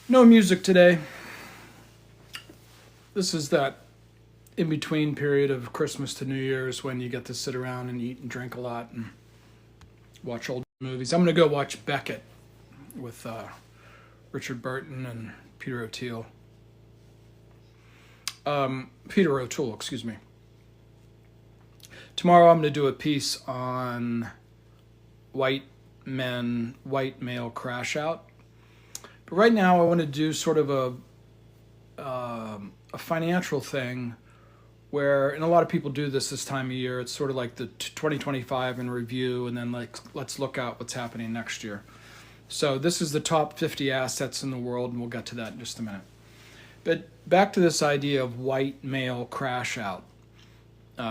No music today. This is that in between period of Christmas to New Year's when you get to sit around and eat and drink a lot and watch old movies. I'm going to go watch Beckett with Richard Burton and Peter O'Toole. Peter O'Toole, excuse me. Tomorrow I'm going to do a piece on white male crash out. But right now I want to do sort of a financial thing where, and a lot of people do this time of year, it's sort of like the 2025 in review, and then like let's look out what's happening next year. So this is the top 50 assets in the world, and we'll get to that in just a minute. But back to this idea of white male crash out,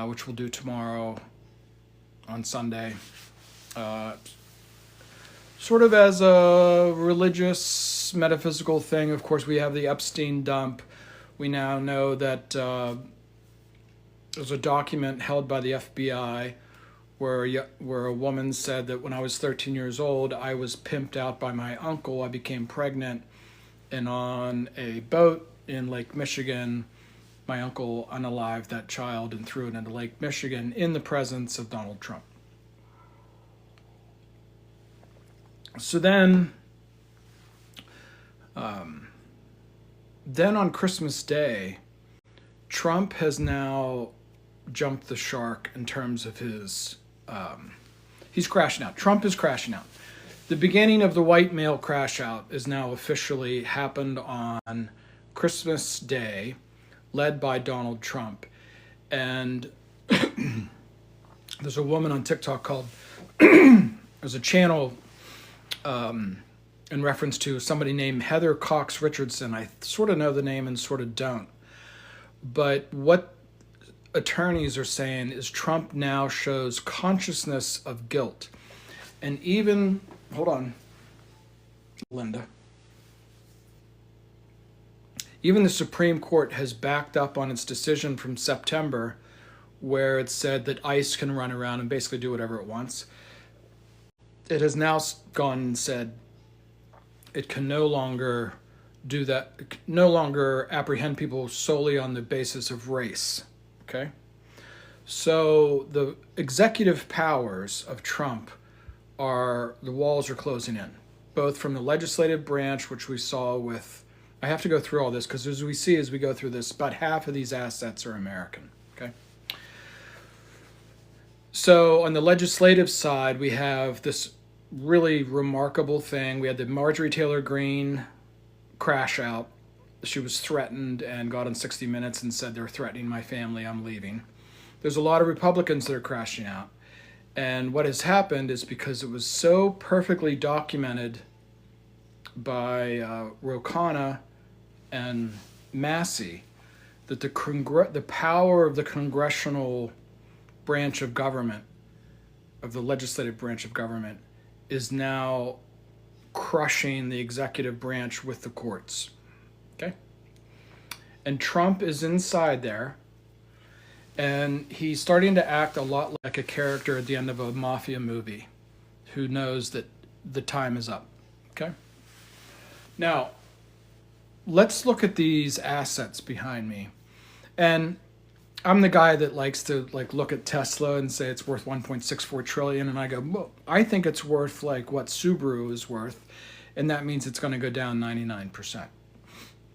which we'll do tomorrow on Sunday. Sort of as a religious, metaphysical thing. Of course, we have the Epstein dump. We now know that there's a document held by the FBI where a woman said that when I was 13 years old, I was pimped out by my uncle. I became pregnant, and on a boat in Lake Michigan, my uncle unalived that child and threw it into Lake Michigan in the presence of Donald Trump. So then on Christmas Day, Trump has now jumped the shark in terms of his, he's crashing out. Trump is crashing out. The beginning of the white male crash out is now officially happened on Christmas Day, led by Donald Trump. And there's a woman on TikTok called, there's a channel in reference to somebody named Heather Cox Richardson. I sort of know the name and sort of don't. But what attorneys are saying is Trump now shows consciousness of guilt. And even, hold on, Linda. Even the Supreme Court has backed up on its decision from September where it said that ICE can run around and basically do whatever it wants. It has now gone and said it can no longer do that, no longer apprehend people solely on the basis of race, okay? So the executive powers of Trump are, the walls are closing in, both from the legislative branch, which we saw with, I have to go through all this because as we see as we go through this, about half of these assets are American, okay? So on the legislative side, we have this really remarkable thing. We had the Marjorie Taylor Greene crash out. She was threatened and got on 60 Minutes and said, they're threatening my family, I'm leaving. There's a lot of Republicans that are crashing out. And what has happened is because it was so perfectly documented by Ro Khanna and Massey that the power of the congressional branch of government, of the legislative branch of government, is now crushing the executive branch with the courts. Okay? And Trump is inside there, and he's starting to act a lot like a character at the end of a mafia movie who knows that the time is up. Okay? Now, let's look at these assets behind me. And I'm the guy that likes to look at Tesla and say it's worth 1.64 trillion, and I go, well, I think it's worth like what Subaru is worth, and that means it's going to go down 99%.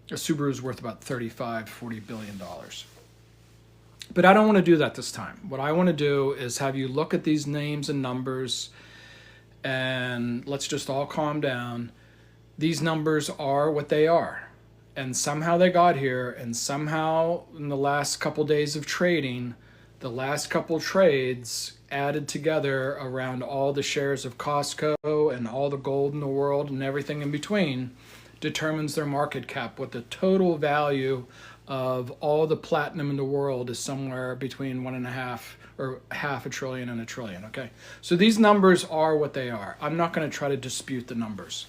A Subaru is worth about $40 billion. But I don't want to do that this time. What I want to do is have you look at these names and numbers, and let's just all calm down. These numbers are what they are. And somehow they got here, and somehow in the last couple days of trading, the last couple trades added together around all the shares of Costco and all the gold in the world and everything in between determines their market cap. What the total value of all the platinum in the world is somewhere between 1.5 or half a trillion and a trillion, okay? So these numbers are what they are. I'm not going to try to dispute the numbers.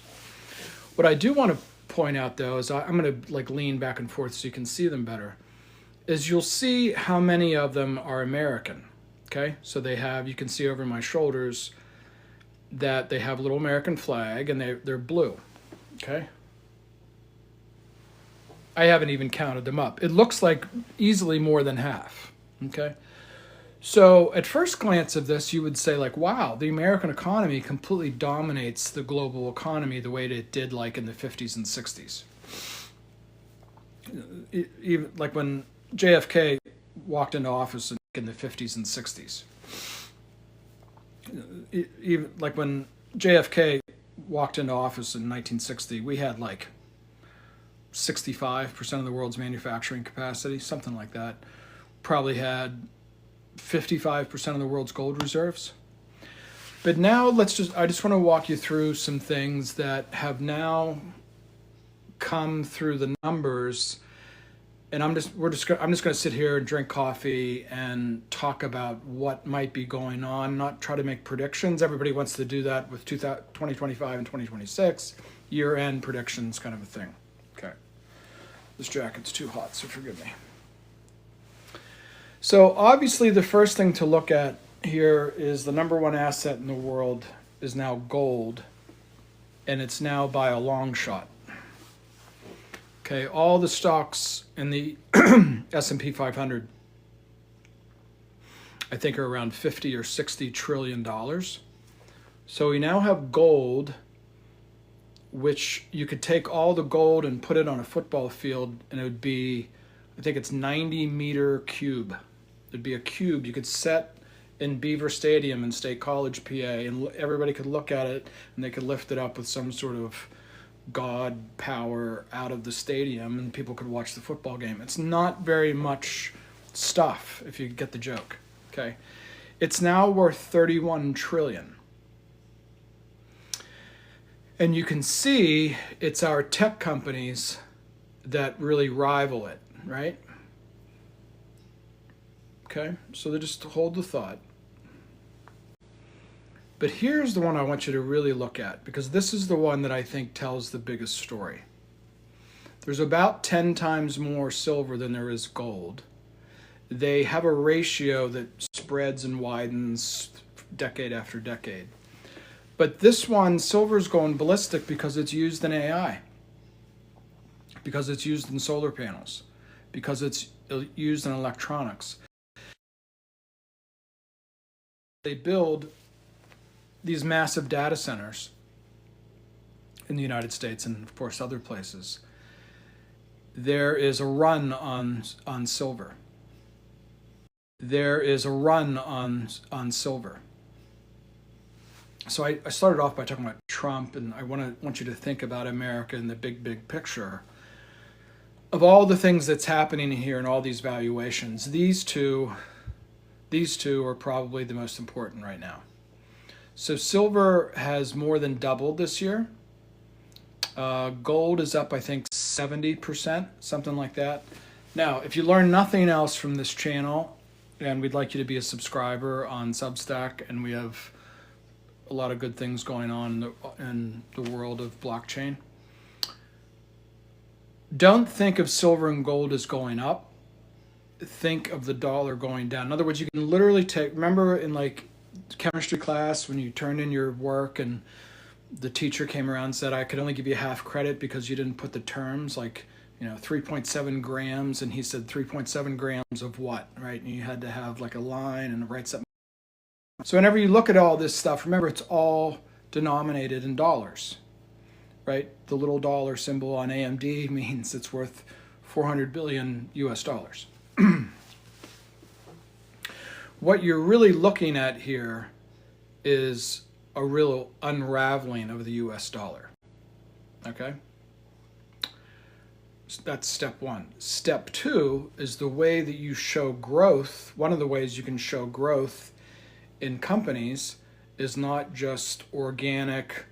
What I do want to point out though is I'm going to lean back and forth so you can see them better, is you'll see how many of them are American. Okay, so they have, you can see over my shoulders that they have a little American flag and they're blue. Okay, I haven't even counted them up. It looks like easily more than half. Okay. So at first glance of this, you would say like, wow, the American economy completely dominates the global economy the way that it did like in the 50s and 60s. Even like when JFK walked into office in the 50s and 60s. Even like when JFK walked into office in 1960, we had like 65% of the world's manufacturing capacity, something like that. Probably had 55% of the world's gold reserves. But now I just want to walk you through some things that have now come through the numbers, and I'm just going to sit here and drink coffee and talk about what might be going on, not try to make predictions. Everybody wants to do that with 2025 and 2026, year-end predictions kind of a thing. Okay. This jacket's too hot, so forgive me. So obviously the first thing to look at here is the number one asset in the world is now gold, and it's now by a long shot. Okay, all the stocks in the S&P 500, I think, are around 50 or 60 trillion dollars. So we now have gold, which you could take all the gold and put it on a football field, and it would be, I think it's 90-meter cube. It'd be a cube you could set in Beaver Stadium in State College, PA, and everybody could look at it, and they could lift it up with some sort of god power out of the stadium, and people could watch the football game. It's not very much stuff, if you get the joke. Okay, it's now worth 31 trillion. And you can see it's our tech companies that really rival it, right? Okay, so they just hold the thought. But here's the one I want you to really look at, because this is the one that I think tells the biggest story. There's about 10 times more silver than there is gold. They have a ratio that spreads and widens decade after decade. But this one, silver's going ballistic because it's used in AI, because it's used in solar panels, because it's used in electronics. They build these massive data centers in the United States and, of course, other places. There is a run on silver. There is a run on silver. So I started off by talking about Trump, and I want you to think about America in the big picture. Of all the things that's happening here and all these valuations, these two are probably the most important right now. So silver has more than doubled this year. Gold is up, I think, 70%, something like that. Now, if you learn nothing else from this channel, and we'd like you to be a subscriber on Substack, and we have a lot of good things going on in the world of blockchain. Don't think of silver and gold as going up. Think of the dollar going down. In other words, you can literally remember in like chemistry class when you turned in your work and the teacher came around and said, I could only give you half credit because you didn't put the terms, like, 3.7 grams, and he said 3.7 grams of what, right? And you had to have like a line and write something. So whenever you look at all this stuff, remember it's all denominated in dollars, right? The little dollar symbol on AMD means it's worth 400 billion US dollars. What you're really looking at here is a real unraveling of the US dollar, okay? So that's step one. Step two is the way that you show growth. One of the ways you can show growth in companies is not just organic,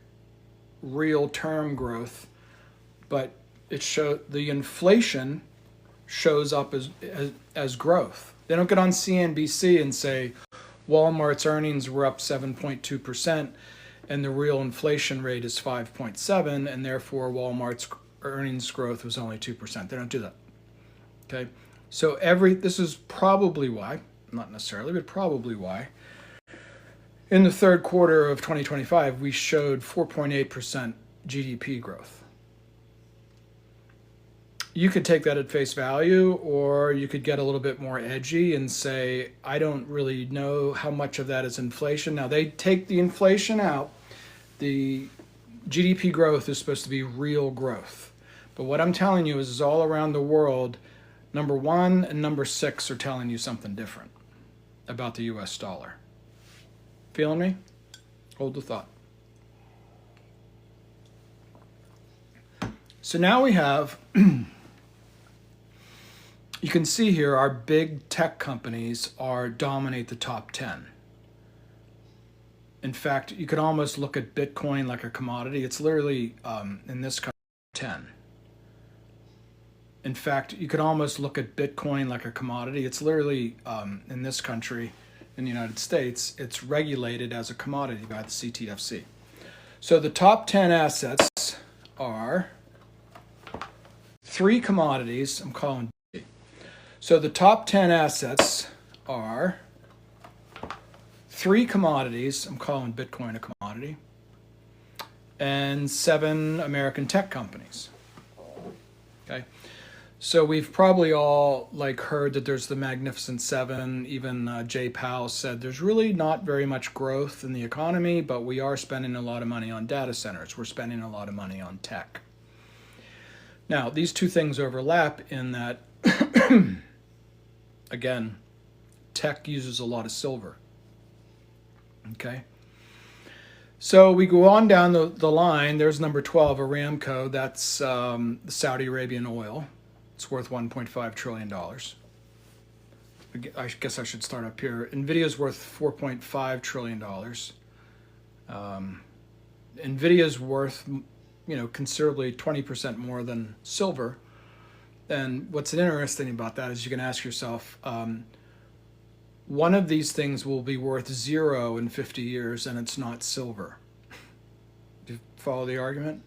real-term growth, but the inflation shows up as growth. They don't get on CNBC and say Walmart's earnings were up 7.2% and the real inflation rate is 5.7, and therefore Walmart's earnings growth was only 2%. They don't do that. Okay, so this is probably why, not necessarily, but probably why, in the third quarter of 2025 we showed 4.8% GDP growth. You could take that at face value, or you could get a little bit more edgy and say, I don't really know how much of that is inflation. Now, they take the inflation out. The GDP growth is supposed to be real growth. But what I'm telling you is all around the world, number 1 and number 6 are telling you something different about the US dollar. Feeling me? Hold the thought. So now we have, you can see here our big tech companies dominate the top 10. In fact, you could almost look at Bitcoin like a commodity. It's literally in this country 10. In fact, you could almost look at Bitcoin like a commodity. It's literally in this country, in the United States, it's regulated as a commodity by the CTFC. So the top 10 assets are 3 commodities. I'm calling. So the top 10 assets are 3 commodities. I'm calling Bitcoin a commodity. And 7 American tech companies. Okay. So we've probably all heard that there's the Magnificent Seven. Even Jay Powell said there's really not very much growth in the economy, but we are spending a lot of money on data centers. We're spending a lot of money on tech. Now, these two things overlap in that, again, tech uses a lot of silver. Okay. So we go on down the line. There's number 12, Aramco. That's Saudi Arabian oil. It's worth $1.5 trillion. I guess I should start up here. NVIDIA's worth $4.5 trillion. NVIDIA's worth, considerably 20% more than silver. And what's interesting about that is you can ask yourself, one of these things will be worth 0 in 50 years, and it's not silver. Do you follow the argument?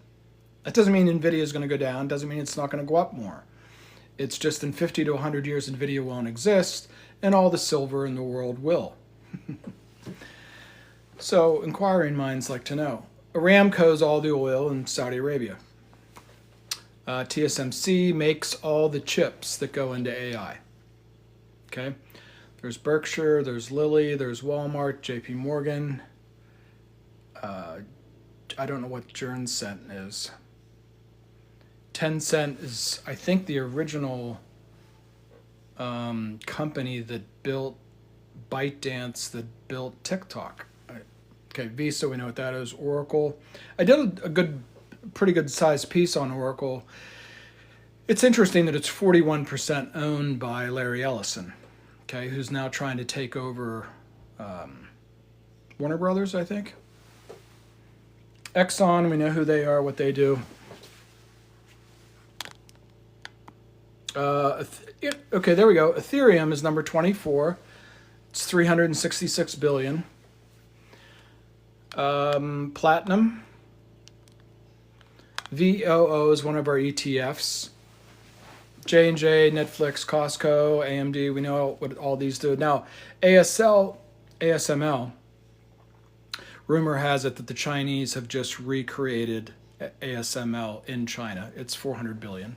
That doesn't mean NVIDIA is going to go down. Doesn't mean it's not going to go up more. It's just in 50 to 100 years, NVIDIA won't exist, and all the silver in the world will. So inquiring minds like to know. Aramco's all the oil in Saudi Arabia. TSMC makes all the chips that go into AI. Okay? There's Berkshire, there's Lilly, there's Walmart, JP Morgan. I don't know what Tencent is. Tencent is, I think, the original company that built ByteDance, that built TikTok. Okay, Visa, we know what that is. Oracle. I did a pretty good sized piece on Oracle. It's interesting that it's 41% owned by Larry Ellison, okay, who's now trying to take over Warner Brothers, I think. Exxon, we know who they are, what they do. Okay, there we go. Ethereum is number 24. It's 366 billion. Platinum. VOO is one of our ETFs. J&J, Netflix, Costco, AMD, we know what all these do. Now, ASML, rumor has it that the Chinese have just recreated ASML in China. It's 400 billion.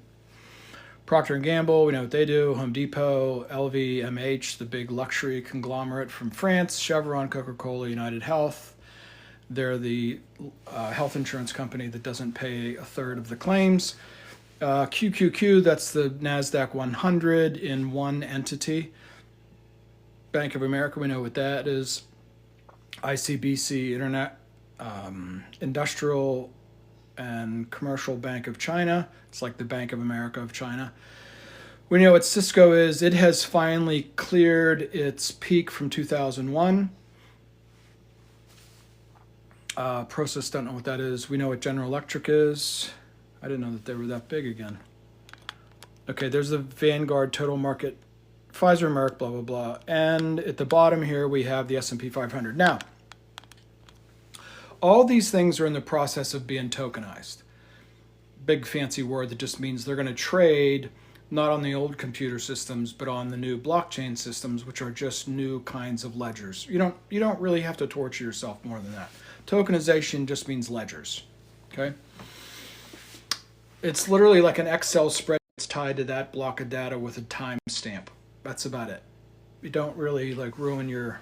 Procter & Gamble, we know what they do. Home Depot, LVMH, the big luxury conglomerate from France. Chevron, Coca-Cola, United Health. They're the health insurance company that doesn't pay a third of the claims. QQQ, that's the NASDAQ 100 in one entity. Bank of America, we know what that is. ICBC, Internet, Industrial and Commercial Bank of China. It's like the Bank of America of China. We know what Cisco is. It has finally cleared its peak from 2001. Process, don't know what that is. We know what General Electric is. I didn't know that they were that big again. Okay, there's the Vanguard Total Market, Pfizer, Merck, blah, blah, blah. And at the bottom here, we have the S&P 500. Now, all these things are in the process of being tokenized. Big fancy word that just means they're going to trade not on the old computer systems, but on the new blockchain systems, which are just new kinds of ledgers. You don't really have to torture yourself more than that. Tokenization just means ledgers. Okay? It's literally like an Excel spreadsheet. It's tied to that block of data with a timestamp. That's about it. You don't really like ruin your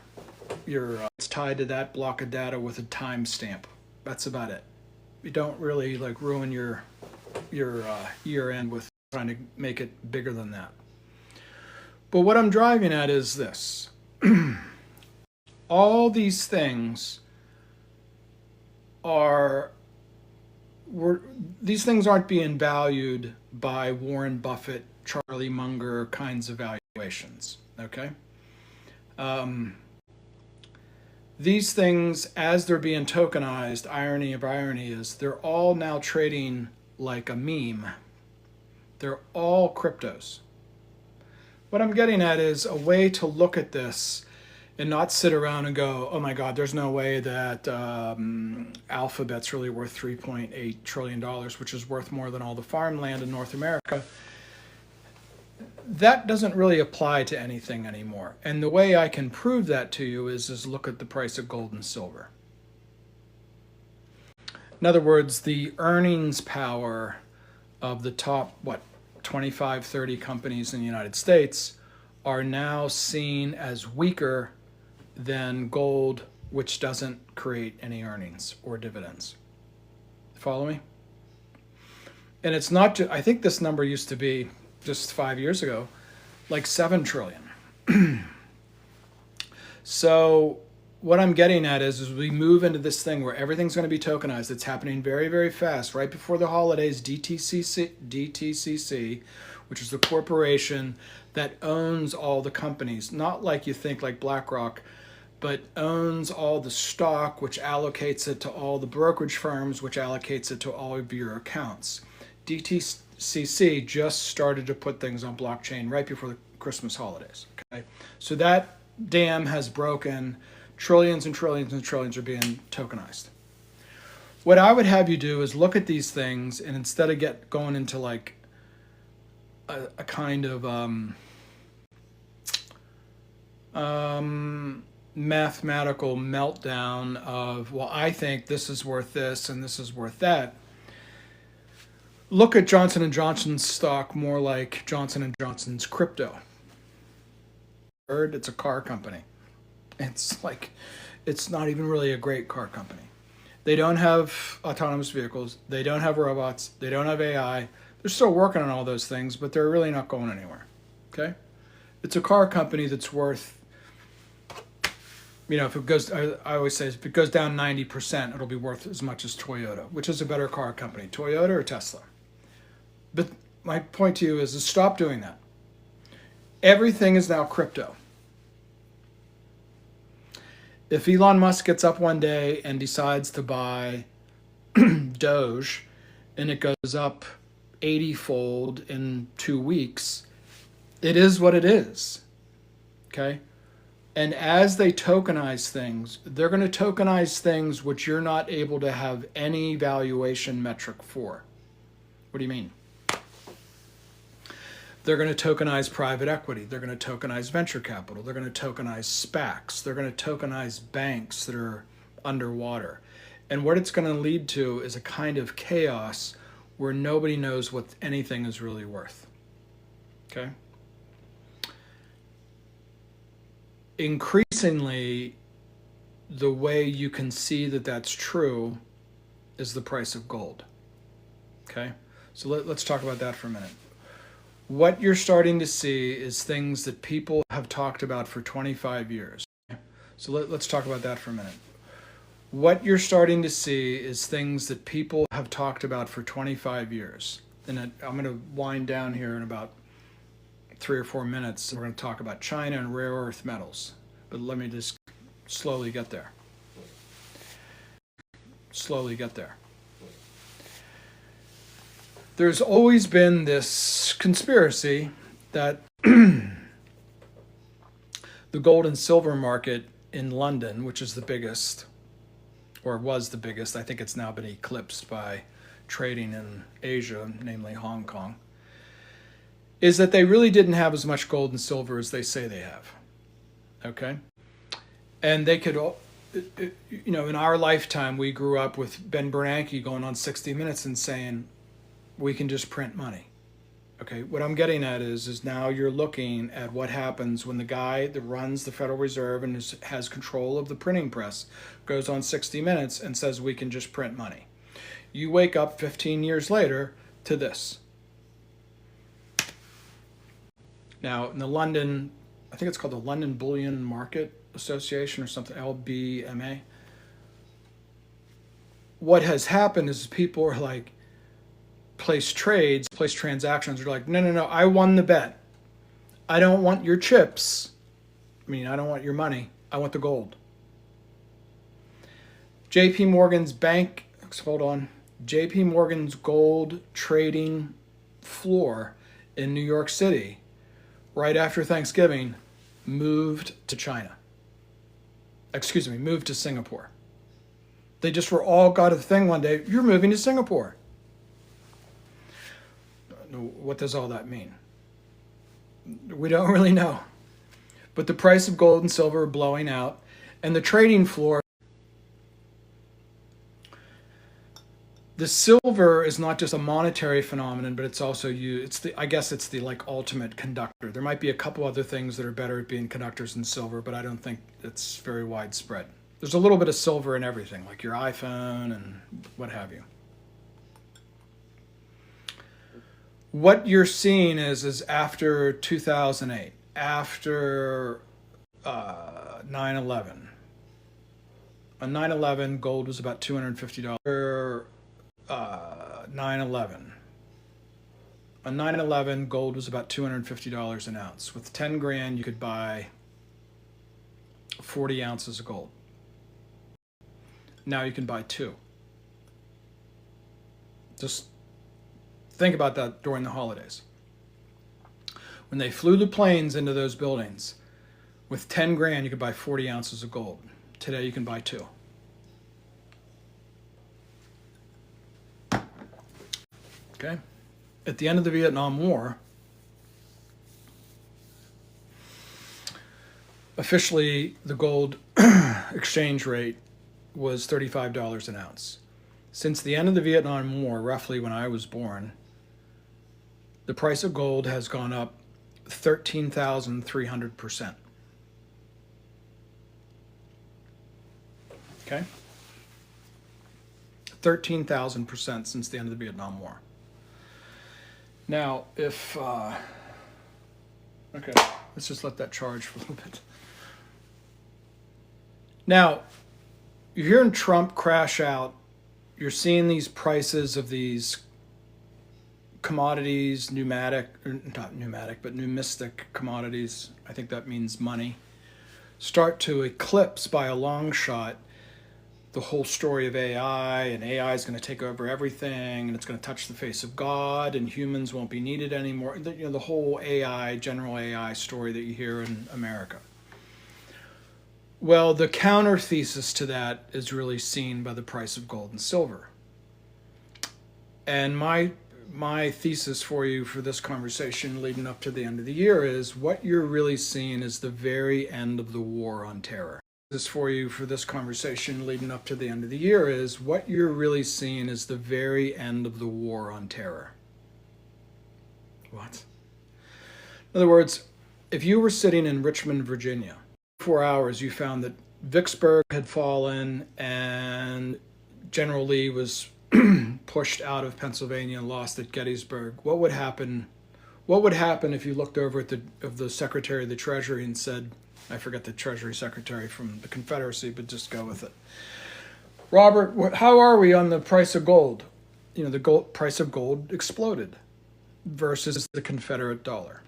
it's tied to that block of data with a timestamp. That's about it. You don't really like ruin your year end with trying to make it bigger than that. But what I'm driving at is this. All these things these things aren't being valued by Warren Buffett, Charlie Munger kinds of valuations, okay? These things, as they're being tokenized, irony of irony is they're all now trading like a meme. They're all cryptos. What I'm getting at is a way to look at this and not sit around and go, oh my God, there's no way that Alphabet's really worth $3.8 trillion, which is worth more than all the farmland in North America. That doesn't really apply to anything anymore. And the way I can prove that to you is look at the price of gold and silver. In other words, the earnings power of the top, 25, 30 companies in the United States are now seen as weaker than gold, which doesn't create any earnings or dividends. Follow me? And it's not just, I think this number used to be just 5 years ago, like 7 trillion. So what I'm getting at is we move into this thing where everything's going to be tokenized. It's happening very, very fast. Right before the holidays, DTCC, which is the corporation that owns all the companies, not like you think like BlackRock, but owns all the stock, which allocates it to all the brokerage firms, which allocates it to all of your accounts. DTCC just started to put things on blockchain right before the Christmas holidays. Okay, so that dam has broken. Trillions and trillions and trillions are being tokenized. What I would have you do is look at these things, and instead of going into like a kind of mathematical meltdown of, well, I think this is worth this and this is worth that. Look at Johnson & Johnson's stock more like Johnson & Johnson's crypto. It's a car company. It's not even really a great car company. They don't have autonomous vehicles. They don't have robots. They don't have AI. They're still working on all those things, but they're really not going anywhere. Okay? It's a car company that's worth, if it goes, I always say, if it goes down 90%, it'll be worth as much as Toyota, which is a better car company, Toyota or Tesla. But my point to you is stop doing that. Everything is now crypto. If Elon Musk gets up one day and decides to buy Doge and it goes up 80-fold in 2 weeks, it is what it is. Okay? And as they tokenize things, they're going to tokenize things which you're not able to have any valuation metric for. What do you mean? They're going to tokenize private equity. They're going to tokenize venture capital. They're going to tokenize SPACs. They're going to tokenize banks that are underwater. And what it's going to lead to is a kind of chaos where nobody knows what anything is really worth. Okay? Increasingly, the way you can see that that's true is the price of gold. Okay? So let's talk about that for a minute. What you're starting to see is things that people have talked about for 25 years. So let's talk about that for a minute. What you're starting to see is things that people have talked about for 25 years. And I'm going to wind down here in about 3 or 4 minutes. We're going to talk about China and rare earth metals. But let me just slowly get there. There's always been this conspiracy that the gold and silver market in London, which is the biggest, or was the biggest, I think it's now been eclipsed by trading in Asia, namely Hong Kong, is that they really didn't have as much gold and silver as they say they have. Okay? And they could, in our lifetime, we grew up with Ben Bernanke going on 60 Minutes and saying, we can just print money. Okay, what I'm getting at is now you're looking at what happens when the guy that runs the Federal Reserve and has control of the printing press goes on 60 Minutes and says we can just print money. You wake up 15 years later to this. Now, in the London, I think it's called the London Bullion Market Association or something, LBMA. What has happened is people are like, place trades, place transactions are like, no, I won the bet. I don't want your chips. I don't want your money. I want the gold. JP Morgan's JP Morgan's gold trading floor in New York City, right after Thanksgiving, moved to Singapore. They just were all got a thing one day, you're moving to Singapore. What does all that mean? We don't really know. But the price of gold and silver are blowing out, and the trading floor. The silver is not just a monetary phenomenon, but it's also it's the like ultimate conductor. There might be a couple other things that are better at being conductors than silver, but I don't think it's very widespread. There's a little bit of silver in everything, like your iPhone and what have you. What you're seeing is after 2008, after 9/11. On 9/11, gold was about $250. 9/11. On 9/11, gold was about $250 an ounce. With 10 grand, you could buy 40 ounces of gold. Now you can buy 2. Just think about that during the holidays. When they flew the planes into those buildings, with 10 grand, you could buy 40 ounces of gold. Today, you can buy 2. Okay? At the end of the Vietnam War, officially the gold exchange rate was $35 an ounce. Since the end of the Vietnam War, roughly when I was born, the price of gold has gone up 13,300%. Okay? 13,000% since the end of the Vietnam War. Now, if, okay, let's just let that charge for a little bit. Now, you're hearing Trump crash out. You're seeing these prices of these commodities, numismatic commodities, I think that means money, start to eclipse by a long shot the whole story of AI, and AI is going to take over everything, and it's going to touch the face of God, and humans won't be needed anymore. The whole AI, general AI story that you hear in America. Well, the counter thesis to that is really seen by the price of gold and silver. And my thesis for you for this conversation leading up to the end of the year is what you're really seeing is the very end of the war on terror. For you for this conversation leading up to the end of the year is what you're really seeing is the very end of the war on terror. What? In other words, if you were sitting in Richmond, Virginia, 4 hours you found that Vicksburg had fallen and General Lee was pushed out of Pennsylvania and lost at Gettysburg, what would happen? What would happen if you looked over at the Secretary of the Treasury and said, I forget the Treasury Secretary from the Confederacy, but just go with it. Robert, how are we on the price of gold? The price of gold exploded versus the Confederate dollar.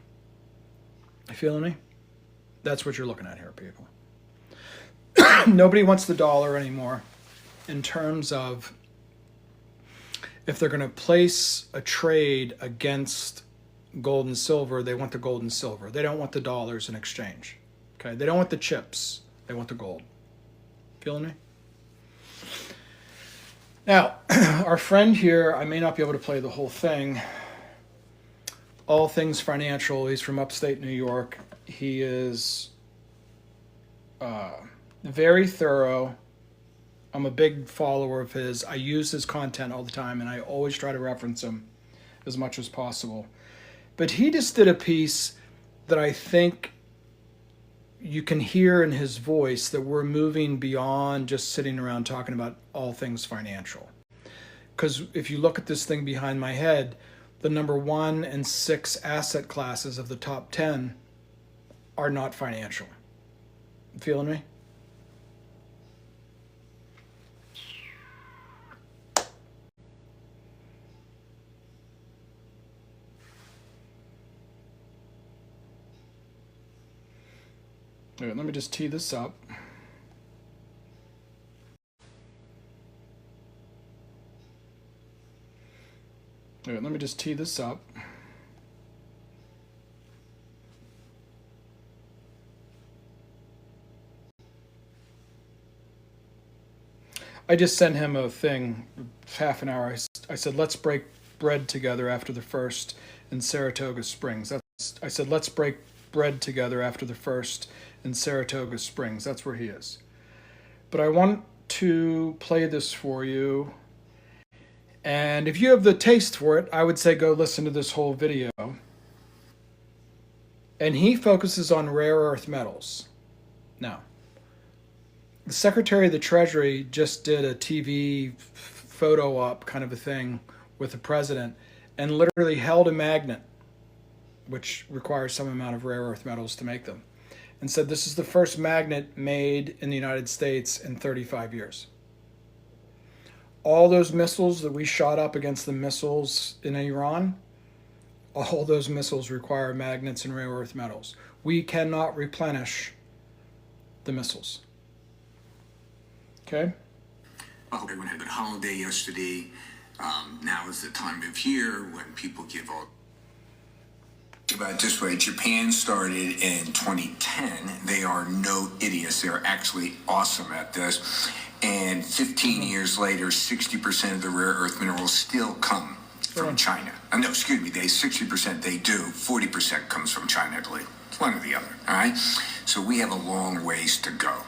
You feeling me? That's what you're looking at here, people. Nobody wants the dollar anymore in terms of if they're going to place a trade against gold and silver, they want the gold and silver. They don't want the dollars in exchange. Okay, they don't want the chips. They want the gold. Feeling me? Now, our friend here, I may not be able to play the whole thing. All Things Financial. He's from upstate New York. He is very thorough. I'm a big follower of his. I use his content all the time, and I always try to reference him as much as possible. But he just did a piece that I think you can hear in his voice that we're moving beyond just sitting around talking about all things financial. Because if you look at this thing behind my head, the number 1 and 6 asset classes of the top 10 are not financial. Feeling me? All right, let me just tee this up. All right, let me just tee this up. I just sent him a thing, half an hour. I said, let's break bread together after the first in Saratoga Springs. I said, let's break bread together after the first in Saratoga Springs. That's where he is. But I want to play this for you. And if you have the taste for it, I would say go listen to this whole video. And he focuses on rare earth metals. Now, the Secretary of the Treasury just did a TV photo op kind of a thing with the president and literally held a magnet, which requires some amount of rare earth metals to make them, and said this is the first magnet made in the United States in 35 years. All those missiles that we shot up against the missiles in Iran, all those missiles require magnets and rare earth metals. We cannot replenish the missiles. Okay. I hope everyone had a good holiday yesterday. Now is the time of year when people give all. About it this way, Japan started in 2010. They are no idiots. They're actually awesome at this. And 15 years later, 60% of the rare earth minerals still come from China. No, excuse me, 60% they do. 40% comes from China, I believe. It's one or the other, all right? So we have a long ways to go.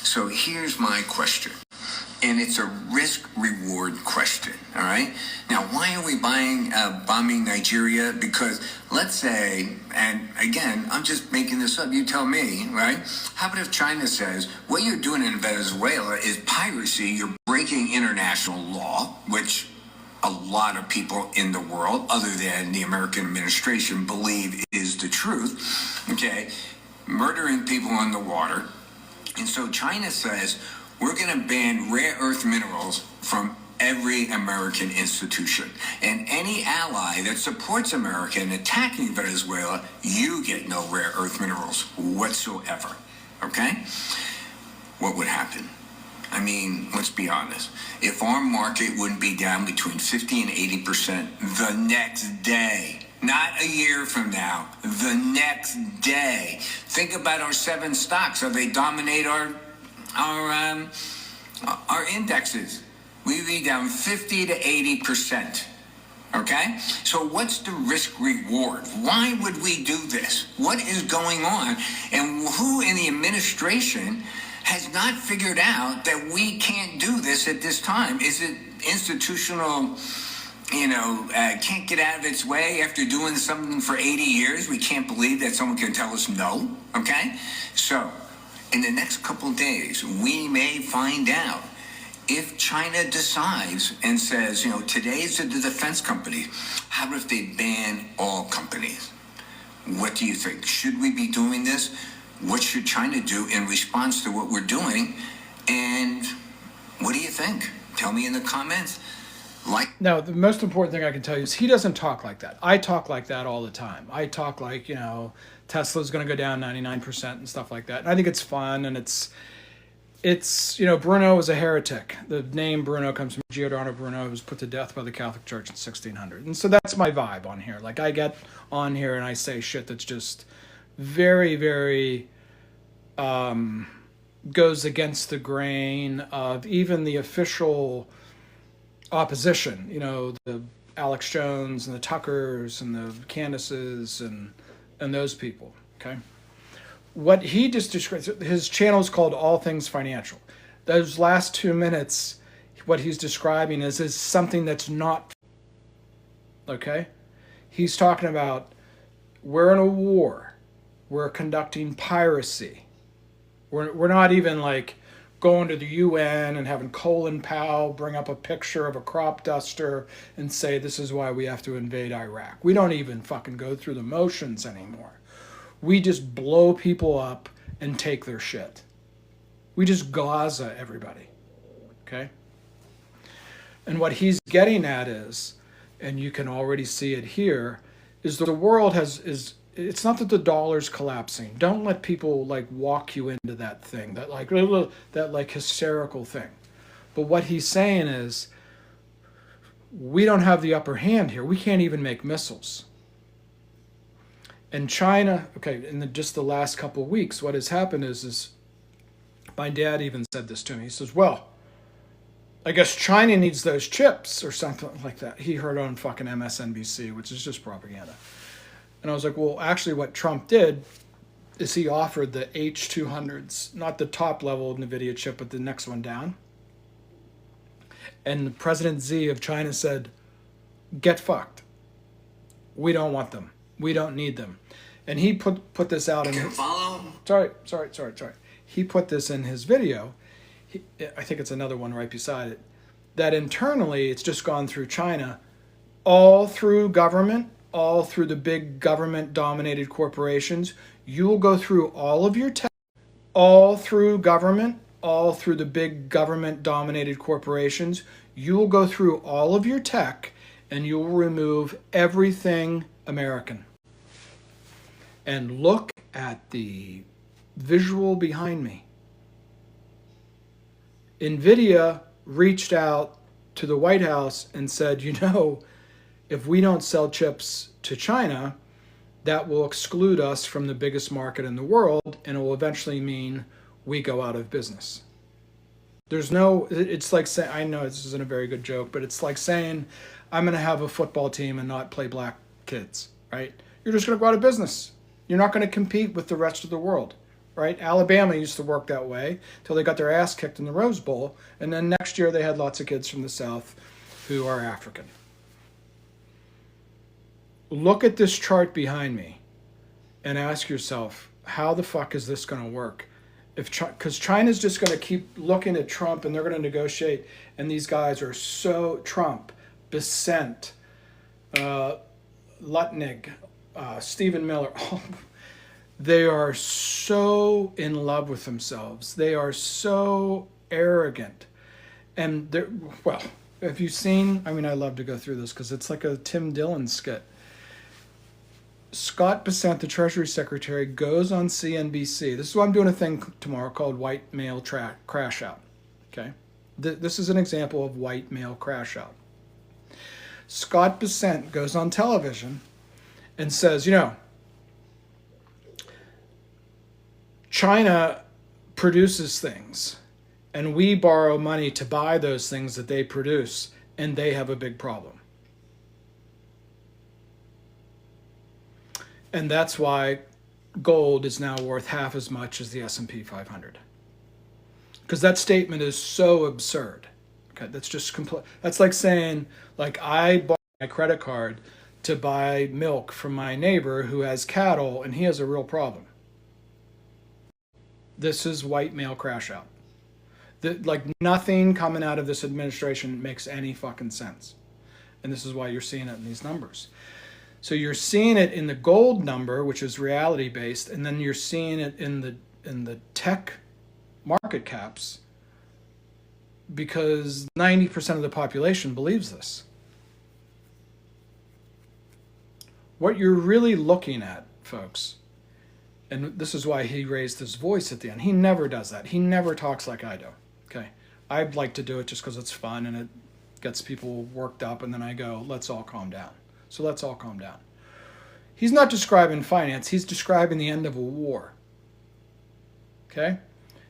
So here's my question, and it's a risk-reward question, all right? Now, why are we bombing Nigeria? Because let's say, and again, I'm just making this up, you tell me, right? How about if China says, what you're doing in Venezuela is piracy, you're breaking international law, which a lot of people in the world, other than the American administration, believe is the truth, okay? Murdering people on the water. And so China says, we're going to ban rare earth minerals from every American institution. And any ally that supports America in attacking Venezuela, you get no rare earth minerals whatsoever. Okay? What would happen? I mean, let's be honest. If our market wouldn't be down between 50 and 80% the next day, not a year from now, the next day. Think about our 7 stocks. How they dominate our indexes. We'd be down 50 to 80%. Okay? So what's the risk reward? Why would we do this? What is going on? And who in the administration has not figured out that we can't do this at this time? Is it institutional, can't get out of its way after doing something for 80 years? We can't believe that someone can tell us no, okay? So, in the next couple of days, we may find out if China decides and says, today's the defense company, how about if they ban all companies? What do you think? Should we be doing this? What should China do in response to what we're doing? And what do you think? Tell me in the comments. Now, the most important thing I can tell you is he doesn't talk like that. I talk like that all the time. I talk like, Tesla's going to go down 99% and stuff like that. And I think it's fun, and it's Bruno was a heretic. The name Bruno comes from Giordano Bruno, who was put to death by the Catholic Church in 1600. And so that's my vibe on here. Like, I get on here and I say shit that's just very, very goes against the grain of even the official opposition, the Alex Jones and the Tuckers and the Candaces and those people, okay? What he just described, his channel is called All Things Financial. Those last 2 minutes, what he's describing is something that's not, okay? He's talking about we're in a war. We're conducting piracy. We're not even like going to the UN and having Colin Powell bring up a picture of a crop duster and say this is why we have to invade Iraq. We don't even fucking go through the motions anymore. We just blow people up and take their shit. We just Gaza everybody. Okay? And what he's getting at is, and you can already see it here, is the world it's not that the dollar's collapsing. Don't let people like walk you into that thing, that like hysterical thing. But what he's saying is, we don't have the upper hand here. We can't even make missiles. And China, okay, in just the last couple of weeks, what has happened is my dad even said this to me. He says, well, I guess China needs those chips or something like that. He heard on fucking MSNBC, which is just propaganda. And I was like, well, actually what Trump did is he offered the H200s, not the top level NVIDIA chip, but the next one down. And President Xi of China said, get fucked. We don't want them. We don't need them. And he put this out in his... Sorry. He put this in his video. I think it's another one right beside it. That internally, it's just gone through China, all through government, all through the big government-dominated corporations. You will go through all of your tech, all through government, all through the big government-dominated corporations. You will go through all of your tech, and you will remove everything American. And look at the visual behind me. NVIDIA reached out to the White House and said, you know, if we don't sell chips to China, that will exclude us from the biggest market in the world, and it will eventually mean we go out of business. It's like saying, I know this isn't a very good joke, but it's like saying, I'm going to have a football team and not play black kids, right? You're just going to go out of business. You're not going to compete with the rest of the world, right? Alabama used to work that way until they got their ass kicked in the Rose Bowl, and then next year they had lots of kids from the South who are African. Look at this chart behind me and ask yourself, how the fuck is this going to work? Because China's just going to keep looking at Trump and they're going to negotiate, and these guys are so Trump, Besant, Lutnig, Stephen Miller, they are so in love with themselves. They are so arrogant. And they're, well, have you seen, I mean, I love to go through this because it's like a Tim Dillon skit. Scott Bessent, the Treasury Secretary, goes on CNBC. This is why I'm doing a thing tomorrow called White Male Crash Out. Okay? This is an example of white male crash out. Scott Bessent goes on television and says, you know, China produces things and we borrow money to buy those things that they produce, and they have a big problem. And that's why gold is now worth half as much as the S&P 500. Because that statement is so absurd. Okay, that's just complete. That's like saying, like, I bought my credit card to buy milk from my neighbor who has cattle and he has a real problem. This is white male crash out. Like, nothing coming out of this administration makes any fucking sense. And this is why you're seeing it in these numbers. So you're seeing it in the gold number, which is reality based, and then you're seeing it in the tech market caps, because 90% of the population believes this. What you're really looking at, folks, and this is why he raised his voice at the end. He never does that. He never talks like I do. Okay, I'd like to do it just because it's fun and it gets people worked up, and then I go, let's all calm down. So let's all calm down. He's not describing finance. He's describing the end of a war. Okay?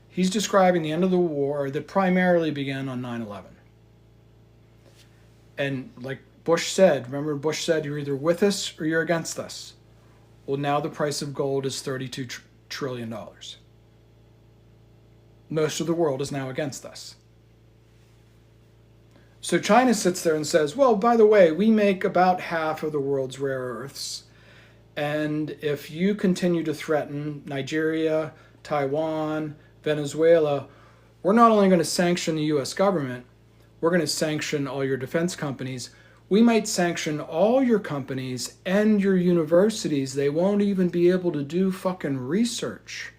He's describing the end of the war that primarily began on 9/11. And like Bush said, remember Bush said, you're either with us or you're against us. Well, now the price of gold is $32 trillion. Most of the world is now against us. So China sits there and says, well, by the way, we make about half of the world's rare earths. And if you continue to threaten Nigeria, Taiwan, Venezuela, we're not only going to sanction the US government, we're going to sanction all your defense companies. We might sanction all your companies and your universities. They won't even be able to do fucking research.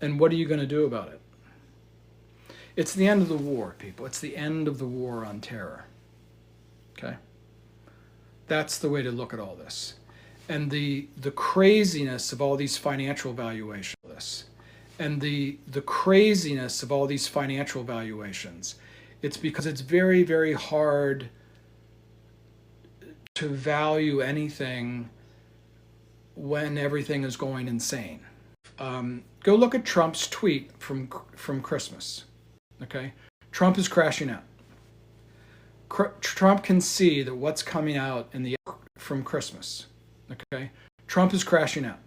And what are you going to do about it? It's the end of the war, people. It's the end of the war on terror. Okay? That's the way to look at all this. And the craziness of all these financial valuations. And the craziness of all these financial valuations. It's because it's very, very hard to value anything when everything is going insane. Go look at Trump's tweet from Christmas. Okay? Trump is crashing out. Trump can see that what's coming out in the from Christmas. Okay? Trump is crashing out.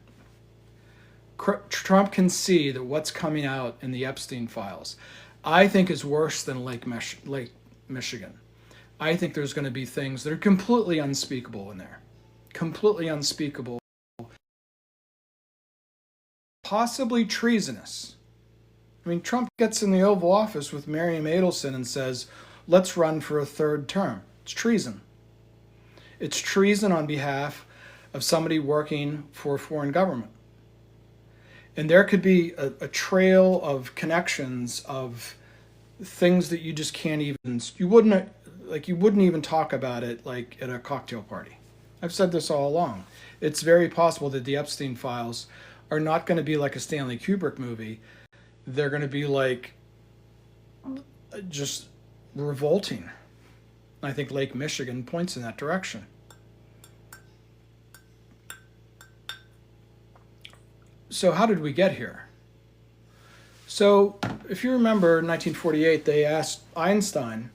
Trump can see that what's coming out in the Epstein files, I think, is worse than Lake Michigan. I think there's going to be things that are completely unspeakable in there. Completely unspeakable. Possibly treasonous. I mean, Trump gets in the Oval Office with Miriam Adelson and says, let's run for a third term. It's treason. It's treason on behalf of somebody working for a foreign government. And there could be a trail of connections of things that you just can't even, you wouldn't even talk about it like at a cocktail party. I've said this all along. It's very possible that the Epstein files are not going to be like a Stanley Kubrick movie. They're going to be like just revolting. I think Lake Michigan points in that direction. So how did we get here? So if you remember in 1948, they asked Einstein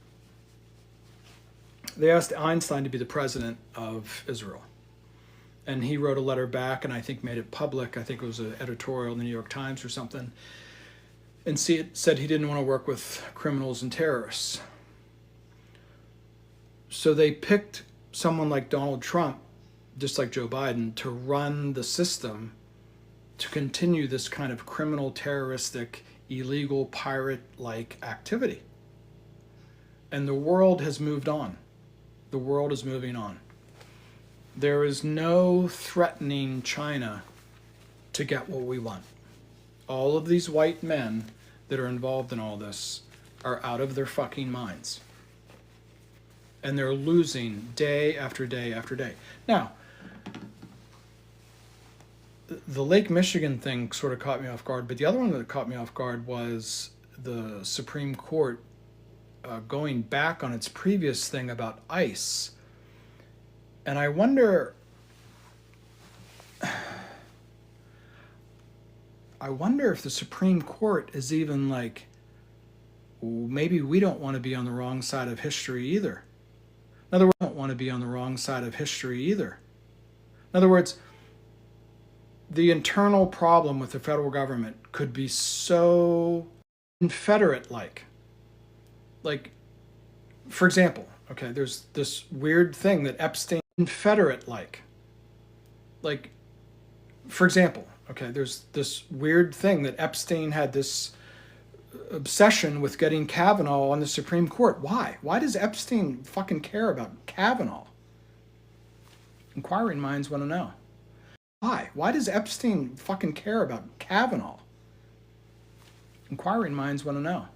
to be the president of Israel. And he wrote a letter back and I think made it public. I think it was an editorial in the New York Times or something. And said he didn't want to work with criminals and terrorists. So they picked someone like Donald Trump, just like Joe Biden, to run the system to continue this kind of criminal, terroristic, illegal, pirate-like activity. And the world has moved on. The world is moving on. There is no threatening China to get what we want. All of these white men that are involved in all this are out of their fucking minds. And they're losing day after day after day. Now, the Lake Michigan thing sort of caught me off guard, but the other one that caught me off guard was the Supreme Court going back on its previous thing about ICE. And I wonder if the Supreme Court is even like, maybe we don't want to be on the wrong side of history either. In other words, we don't want to be on the wrong side of history either. In other words, the internal problem with the federal government could be so Confederate-like. Like, for example, okay, there's this weird thing that Epstein, Confederate-like. Like, for example, okay, there's this weird thing that Epstein had this obsession with getting Kavanaugh on the Supreme Court. Why? Why does Epstein fucking care about Kavanaugh? Inquiring minds want to know. Why? Why does Epstein fucking care about Kavanaugh? Inquiring minds want to know.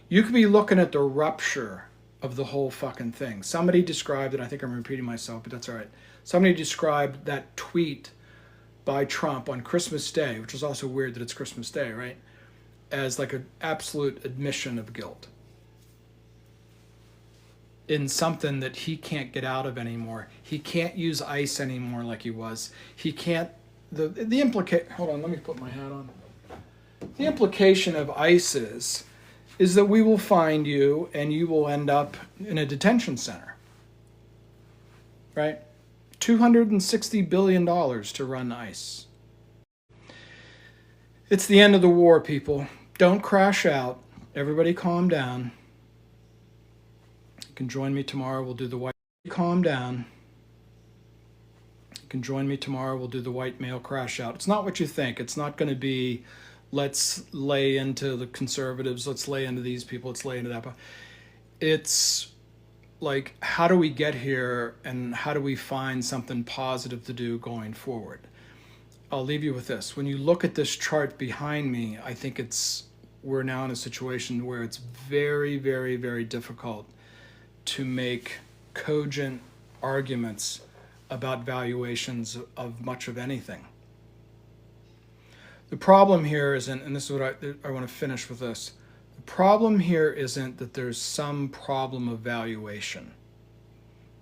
You could be looking at the rupture of the whole fucking thing. Somebody described it, I think I'm repeating myself, but that's all right. Somebody described that tweet by Trump on Christmas Day, which is also weird that it's Christmas Day, right? As like an absolute admission of guilt in something that he can't get out of anymore. He can't use ICE anymore like he was. He can't, the implication, hold on, let me put my hat on. The implication of ICE is that we will find you and you will end up in a detention center, right? $260 billion to run ICE. It's the end of the war, people. Don't crash out. Everybody calm down. can join me tomorrow. We'll do the white. Calm down. You can join me tomorrow. We'll do the white male crash out. It's not what you think. It's not going to be, let's lay into the conservatives. Let's lay into these people. Let's lay into that. It's like, how do we get here and how do we find something positive to do going forward? I'll leave you with this. When you look at this chart behind me, I think we're now in a situation where it's very, very, very difficult to make cogent arguments about valuations of much of anything. The problem here isn't, and this is what I want to finish with this. The problem here isn't that there's some problem of valuation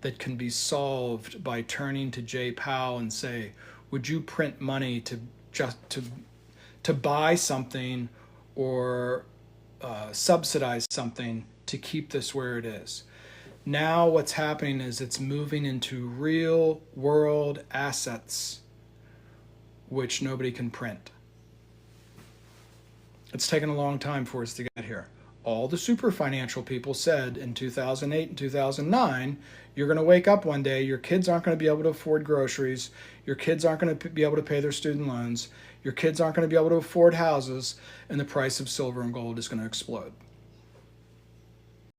that can be solved by turning to Jay Powell and say, would you print money to buy something or subsidize something to keep this where it is? Now what's happening is it's moving into real world assets which nobody can print. It's taken a long time for us to get here. All the super financial people said in 2008 and 2009, you're going to wake up one day, your kids aren't going to be able to afford groceries, your kids aren't going to be able to pay their student loans, your kids aren't going to be able to afford houses, and the price of silver and gold is going to explode.